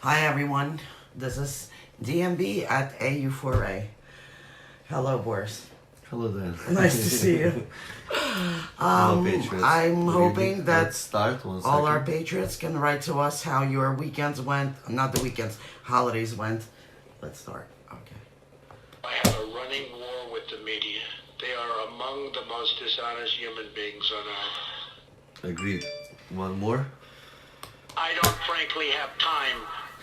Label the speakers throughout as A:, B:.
A: Hi everyone, this is DMB at AU4A. Hello, Boris.
B: Hello there.
A: Nice to see you.
B: Hello, Patriots.
A: I'm
B: Good
A: hoping
B: evening.
A: that
B: Let's start one
A: all our
B: second.
A: patriots can write to us how your weekends went. Not the weekends, holidays went. Let's start. Okay.
C: I have a running war with the media. They are among the most dishonest human beings on earth.
B: Agreed. One more.
C: I don't frankly have time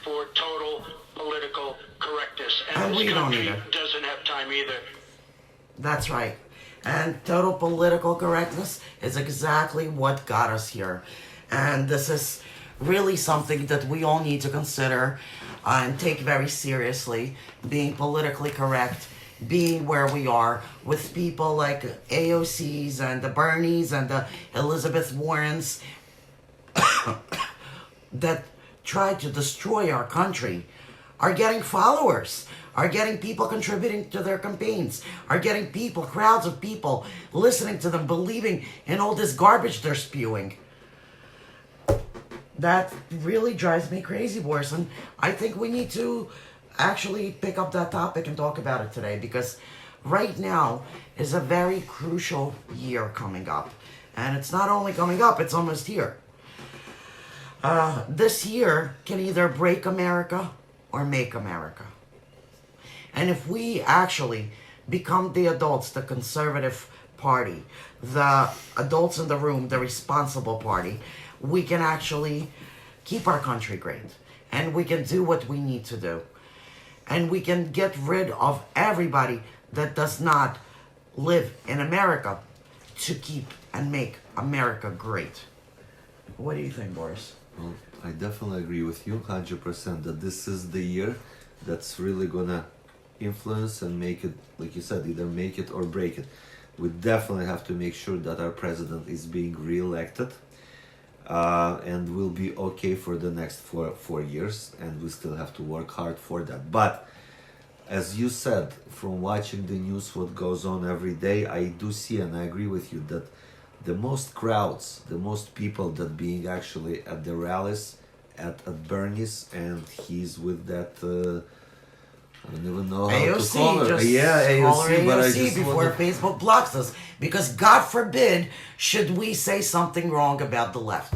C: for total political correctness. And
A: we
C: this
A: don't
C: country
A: either.
C: doesn't have time either.
A: That's right. And total political correctness is exactly what got us here. And this is really something that we all need to consider and take very seriously. Being politically correct, being where we are with people like AOCs and the Bernies and the Elizabeth Warrens that tried to destroy our country are getting followers, are getting people contributing to their campaigns, are getting people, crowds of people listening to them, believing in all this garbage they're spewing. That really drives me crazy, Boris, and I think we need to actually pick up that topic and talk about it today, because right now is a very crucial year coming up. And it's not only coming up, it's almost here. This year can either break America or make America. And if we actually become the adults, the conservative party, the adults in the room, the responsible party, we can actually keep our country great. And we can do what we need to do. And we can get rid of everybody that does not live in America to keep and make America great. What do you think, Boris?
B: Well, I definitely agree with you 100% that this is the year that's really gonna influence and make it, like you said, either make it or break it. We definitely have to make sure that our president is being re-elected and will be okay for the next four years, and we still have to work hard for that. But as you said, from watching the news, what goes on every day, I do see, and I agree with you, that the most crowds, the most people that being actually at the rallies at Bernie's, and he's with that I don't even know how to call
A: AOC,
B: her.
A: just
B: Yeah,
A: call her
B: AOC, but I
A: AOC
B: just
A: before
B: wanna...
A: Facebook blocks us. Because God forbid, should we say something wrong about the left?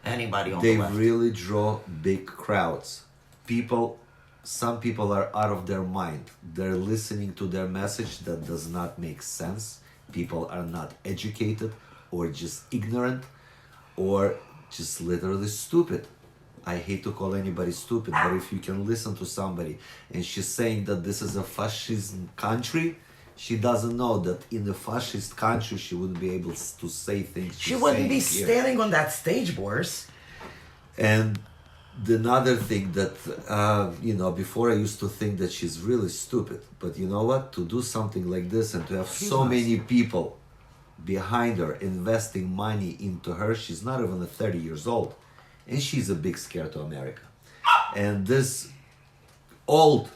A: Anybody on
B: They
A: the left.
B: really draw big crowds. Some people are out of their mind. They're listening to their message that does not make sense. People are not educated or just ignorant or just literally stupid. I hate to call anybody stupid, but if you can listen to somebody and she's saying that this is a fascist country, she doesn't know that in a fascist country she wouldn't be able to say things.
A: She wouldn't be standing on that stage, Boris.
B: And the another thing that, before I used to think that she's really stupid, but you know what? To do something like this and to have so many people behind her investing money into her, she's not even 30 years old. And she's a big scare to America. And this old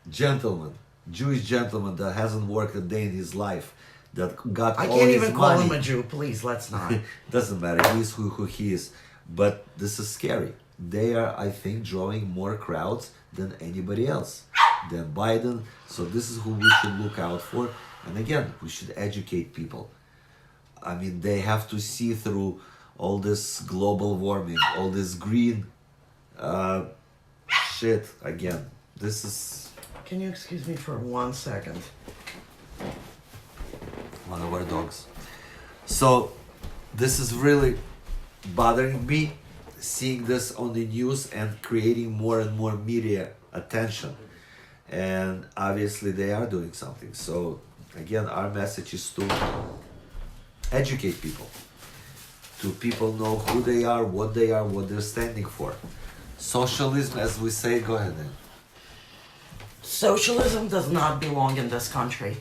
B: gentleman, Jewish gentleman that hasn't worked a day in his life, that got
A: I
B: all
A: can't
B: his
A: even call
B: money.
A: him a Jew, please, let's not.
B: Doesn't matter, he's who he is. But this is scary. They are, I think, drawing more crowds than anybody else, than Biden. So this is who we should look out for. And again, we should educate people. I mean, they have to see through all this global warming, all this green shit again. This is...
A: Can you excuse me for 1 second?
B: one of our dogs. So this is really bothering me, seeing this on the news and creating more and more media attention. And obviously they are doing something. So again, our message is to educate people. To people know who they are, what they're standing for. Socialism, as we say, go ahead then.
A: Socialism does not belong in this country.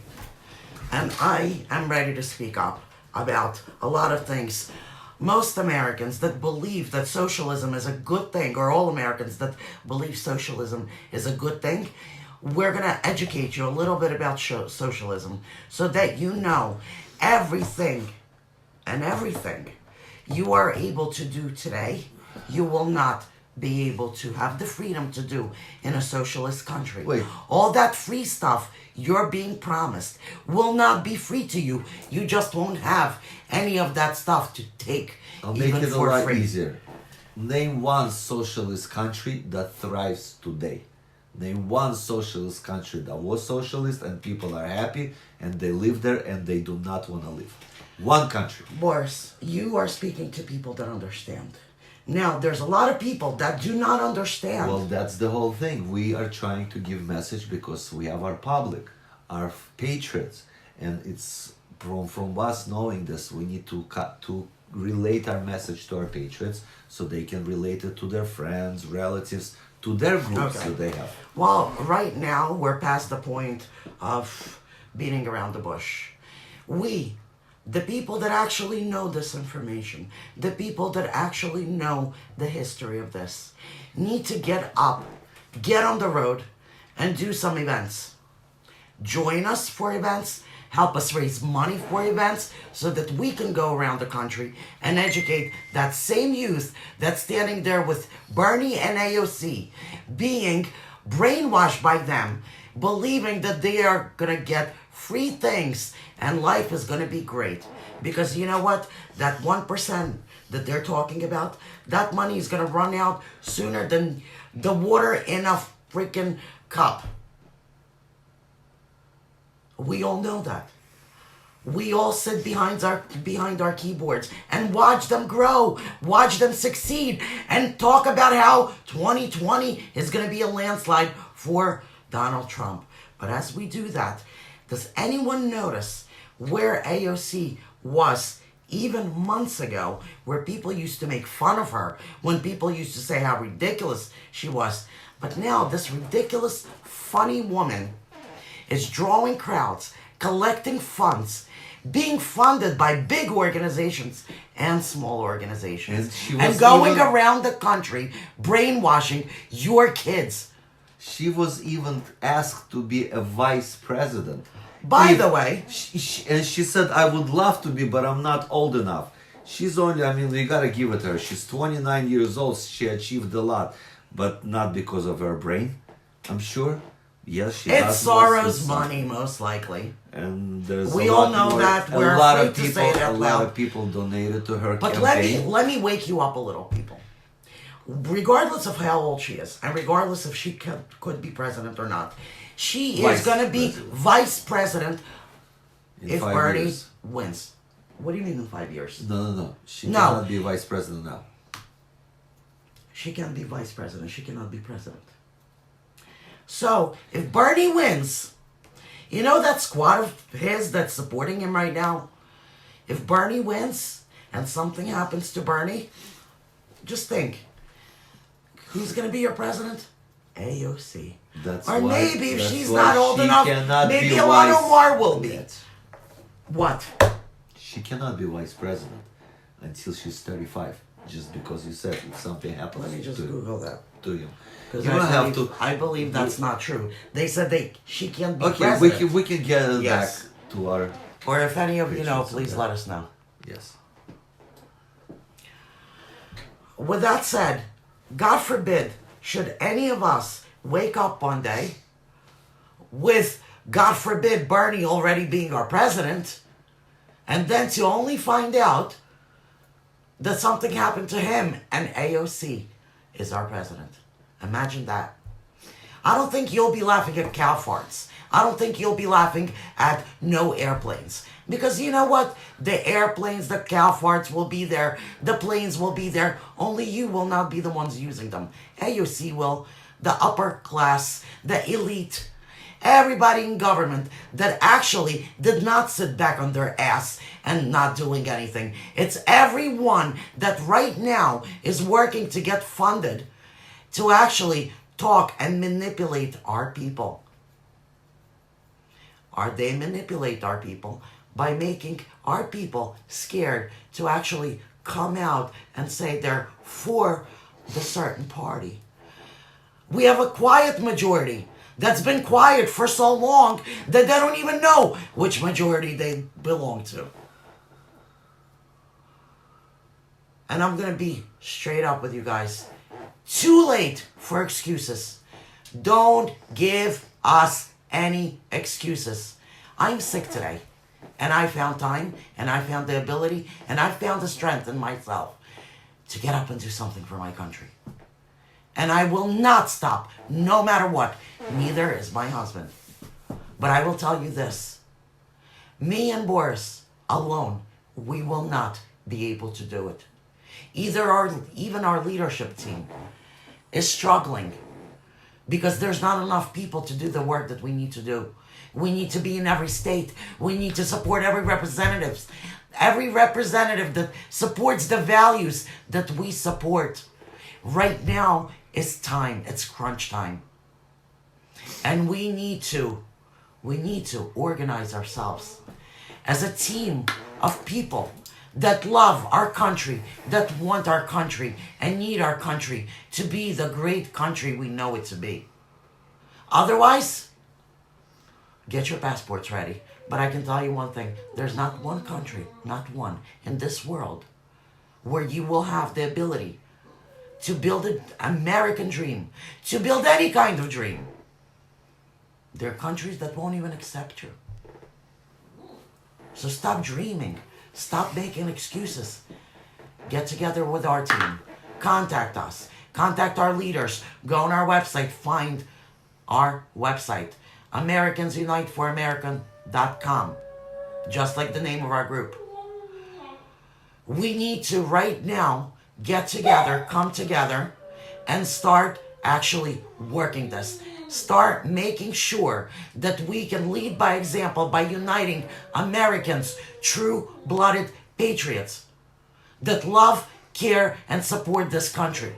A: And I am ready to speak up about a lot of things. Most Americans that believe that socialism is a good thing, or all Americans that believe socialism is a good thing, we're going to educate you a little bit about socialism so that you know everything and everything you are able to do today, you will not be able to have the freedom to do in a socialist country.
B: Wait.
A: All that free stuff you're being promised will not be free to you. You just won't have any of that stuff to take
B: I'll make
A: even
B: it a
A: for
B: lot
A: free.
B: easier. Name one socialist country that thrives today. Name one socialist country that was socialist and people are happy and they live there and they do not want to live. One country.
A: Boris, you are speaking to people that understand. Now, there's a lot of people that do not understand.
B: Well, that's the whole thing. We are trying to give message because we have our public, our patriots, and it's from us knowing this. We need to relate our message to our patriots so they can relate it to their friends, relatives, to their groups
A: Okay.
B: that they have.
A: Well, right now, we're past the point of beating around the bush. We, the people that actually know this information, the people that actually know the history of this, need to get up, get on the road, and do some events. Join us for events, help us raise money for events so that we can go around the country and educate that same youth that's standing there with Bernie and AOC, being brainwashed by them, believing that they are going to get free things and life is going to be great. Because you know what? That 1% that they're talking about, that money is going to run out sooner than the water in a freaking cup. We all know that. We all sit behind our keyboards and watch them grow, watch them succeed, and talk about how 2020 is going to be a landslide for Donald Trump. But as we do that, does anyone notice where AOC was even months ago, where people used to make fun of her, when people used to say how ridiculous she was? But now this ridiculous, funny woman is drawing crowds, collecting funds, being funded by big organizations and small organizations, and going around the country brainwashing your kids.
B: She was even asked to be a vice president.
A: By the way,
B: and she said, I would love to be, but I'm not old enough. She's only, I mean, we gotta give it her. She's 29 years old. She achieved a lot, but not because of her brain, I'm sure. Yes, she has
A: it's Soros' money, most likely.
B: And there's
A: we
B: a
A: all
B: lot
A: know
B: more,
A: that. We're
B: a lot
A: afraid
B: of
A: to
B: people,
A: say that
B: a lot of people donated to her
A: But
B: campaign.
A: let me wake you up a little, people. Regardless of how old she is, and regardless if she could be president or not, she is going to be vice president if Bernie wins. What do you mean in 5 years?
B: No. She cannot be vice president now.
A: She can be vice president. She cannot be president. So, if Bernie wins, you know that squad of his that's supporting him right now? If Bernie wins and something happens to Bernie, just think, who's going to be your president? AOC. Or maybe if she's not old enough, maybe Ilhan Omar will be. What?
B: She cannot be vice president until she's 35. Just because you said if something happens
A: Let me just Google that.
B: to you.
A: Because
B: You don't have to.
A: I believe that's not true. They said she can't be
B: Okay,
A: president.
B: we can get it back to our.
A: Or if any of you know, please let us know.
B: Yes.
A: With that said, God forbid, should any of us wake up one day with, God forbid, Bernie already being our president, and then to only find out that something happened to him and AOC is our president. Imagine that. I don't think you'll be laughing at cow farts. I don't think you'll be laughing at no airplanes. Because you know what? The airplanes, the cow farts will be there. The planes will be there. Only you will not be the ones using them. AOC will. The upper class, the elite, everybody in government that actually did not sit back on their ass and not doing anything. It's everyone that right now is working to get funded to actually talk and manipulate our people. They manipulate our people by making our people scared to actually come out and say they're for the certain party. We have a quiet majority that's been quiet for so long that they don't even know which majority they belong to. And I'm going to be straight up with you guys. Too late for excuses. Don't give us any excuses. I'm sick today, and I found time, and I found the ability, and I found the strength in myself to get up and do something for my country. And I will not stop, no matter what. Neither is my husband. But I will tell you this. Me and Boris alone, we will not be able to do it. Even our leadership team is struggling because there's not enough people to do the work that we need to do. We need to be in every state. We need to support every representative that supports the values that we support. Right now is time. It's crunch time. And we need to organize ourselves as a team of people that love our country, that want our country, and need our country to be the great country we know it to be. Otherwise, get your passports ready. But I can tell you one thing. There's not one country, not one, in this world where you will have the ability to build an American dream, to build any kind of dream. There are countries that won't even accept you. So stop dreaming. Stop making excuses. Get together with our team. Contact us. Contact our leaders. Go on our website. Find our website. AmericansUniteForAmerica.com. Just like the name of our group. We need to right now get together, come together, and start actually working this. Start making sure that we can lead by example by uniting Americans, true-blooded patriots that love, care, and support this country.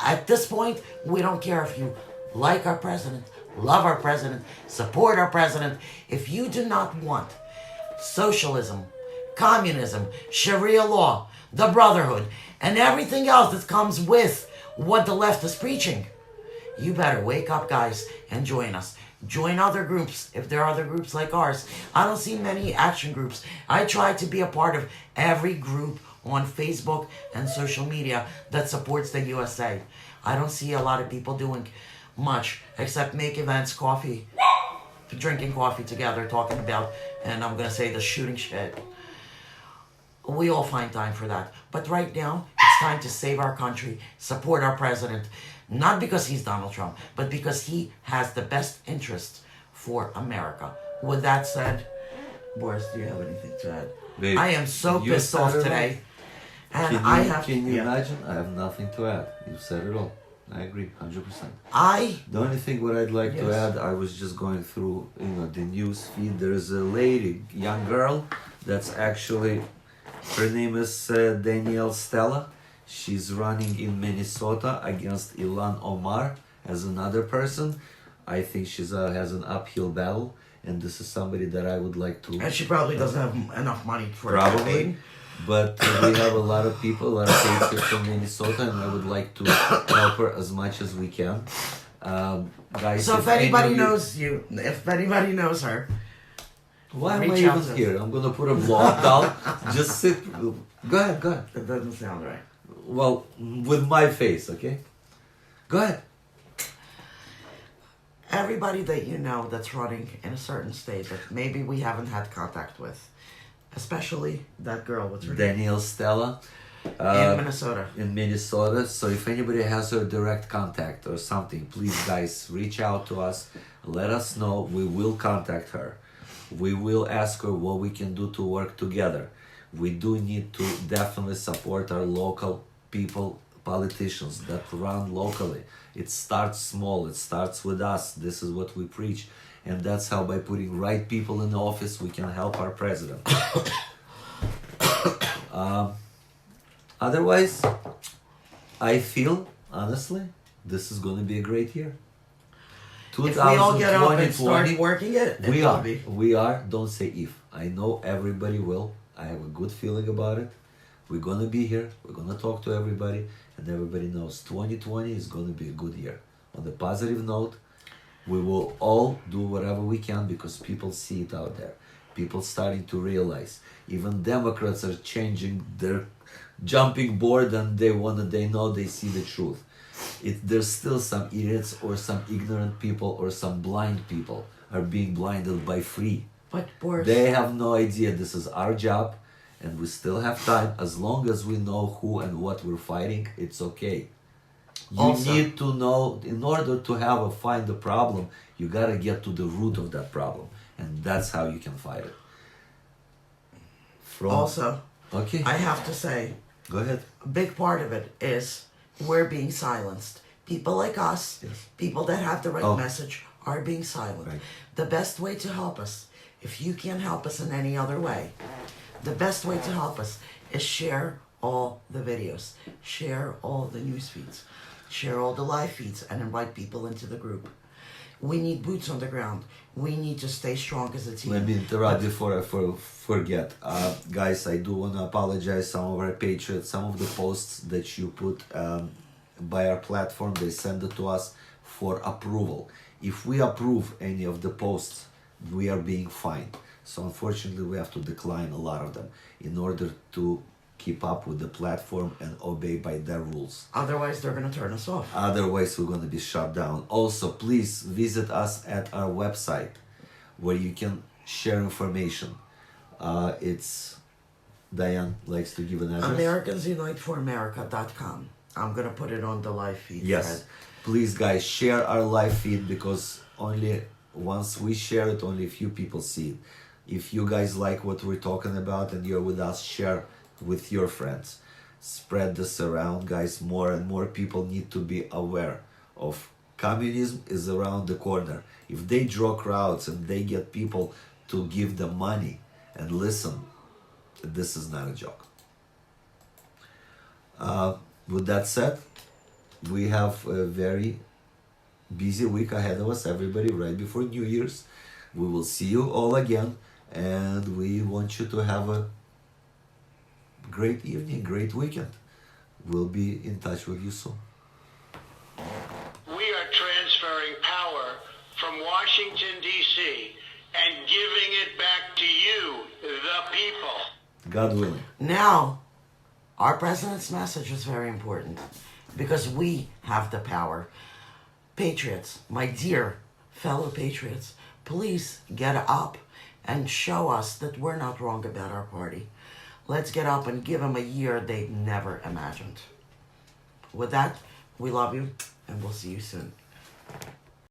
A: At this point, we don't care if you like our president, love our president, support our president. If you do not want socialism, communism, Sharia law, the brotherhood, and everything else that comes with what the left is preaching, you better wake up, guys, and join us. Join other groups if there are other groups like ours. I don't see many action groups. I try to be a part of every group on Facebook and social media that supports the USA. I don't see a lot of people doing much except make events, coffee, drinking coffee together, talking about, and I'm going to say the shooting shit. We all find time for that. But right now, it's time to save our country, support our president. Not because he's Donald Trump, but because he has the best interests for America. With that said, Boris, do you have anything to add?
B: Babe,
A: I am so
B: you
A: pissed off
B: said it
A: today.
B: all.
A: And
B: Can you
A: yeah.
B: imagine? I have nothing to add. You said it all. I agree, 100%. The only thing what I'd like to
A: Yes.
B: add, I was just going through, the news feed. There is a lady, young girl, that's actually, her name is Danielle Stella. She's running in Minnesota against Ilhan Omar as another person. I think she's has an uphill battle, and this is somebody that I would like to.
A: And she probably doesn't have enough money for a
B: Probably,
A: campaign.
B: but we have a lot of people, a lot of patriots from Minnesota, and I would like to help her as much as we can. Guys,
A: So if
B: any
A: anybody
B: of you-
A: knows you, if anybody knows her,
B: why am I
A: reach out
B: even
A: to
B: here? I'm gonna put a vlog down. Just sit. Go ahead, go ahead.
A: it doesn't sound right.
B: Well, with my face, okay? Go ahead.
A: Everybody that you know that's running in a certain state that maybe we haven't had contact with, especially that girl, what's her name?
B: Danielle Stella.
A: In Minnesota.
B: In Minnesota. So if anybody has her direct contact or something, please guys reach out to us. Let us know. We will contact her. We will ask her what we can do to work together. We do need to definitely support our local people, politicians that run locally. It starts small. It starts with us. This is what we preach. And that's how by putting right people in office, we can help our president. Otherwise, I feel, honestly, this is going to be a great year.
A: If we all get up and start
B: 2020,
A: working it,
B: we
A: will
B: are.
A: be.
B: We are. Don't say if. I know everybody will. I have a good feeling about it. We're going to be here. We're going to talk to everybody. And everybody knows 2020 is going to be a good year. On the positive note, we will all do whatever we can because people see it out there. People starting to realize. Even Democrats are changing jumping board and they know they see the truth. There's still some idiots or some ignorant people or some blind people are being blinded by free.
A: But Boris,
B: They have no idea this is our job, and we still have time. As long as we know who and what we're fighting, it's okay. You
A: Also-
B: need to know, in order to find the problem, you gotta get to the root of that problem, and that's how you can fight it.
A: also,
B: Okay,
A: I have to say,
B: go ahead.
A: a big part of it is we're being silenced. People like us,
B: Yes.
A: people that have the right
B: Oh.
A: message, are being silent.
B: Right.
A: The best way to help us, if you can't help us in any other way, the best way to help us is share all the videos, share all the news feeds, share all the live feeds, and invite people into the group. We need boots on the ground. We need to stay strong as a team.
B: Let me interrupt before I forget. Guys, I do want to apologize. Some of our patriots, some of the posts that you put by our platform, they send it to us for approval. If we approve any of the posts, we are being fined. So unfortunately, we have to decline a lot of them in order to keep up with the platform and obey by their rules.
A: Otherwise, they're going to turn us off.
B: Otherwise, we're going to be shut down. Also, please visit us at our website where you can share information. It's Diane likes to give an address.
A: AmericansUniteForAmerica.com. I'm going to put it on the live feed.
B: Yes.
A: Fred.
B: Please, guys, share our live feed because only once we share it, only a few people see it. If you guys like what we're talking about and you're with us, share with your friends. Spread this around, guys. More and more people need to be aware of communism is around the corner. If they draw crowds and they get people to give them money and listen, this is not a joke. With that said, we have a very busy week ahead of us, everybody, right before New Year's. We will see you all again, and we want you to have a great evening, great weekend. We'll be in touch with you soon.
C: We are transferring power from Washington, D.C., and giving it back to you, the people.
B: God willing.
A: Now, our president's message is very important because we have the power. Patriots, my dear fellow patriots, please get up and show us that we're not wrong about our party. Let's get up and give them a year they've never imagined. With that, we love you and we'll see you soon.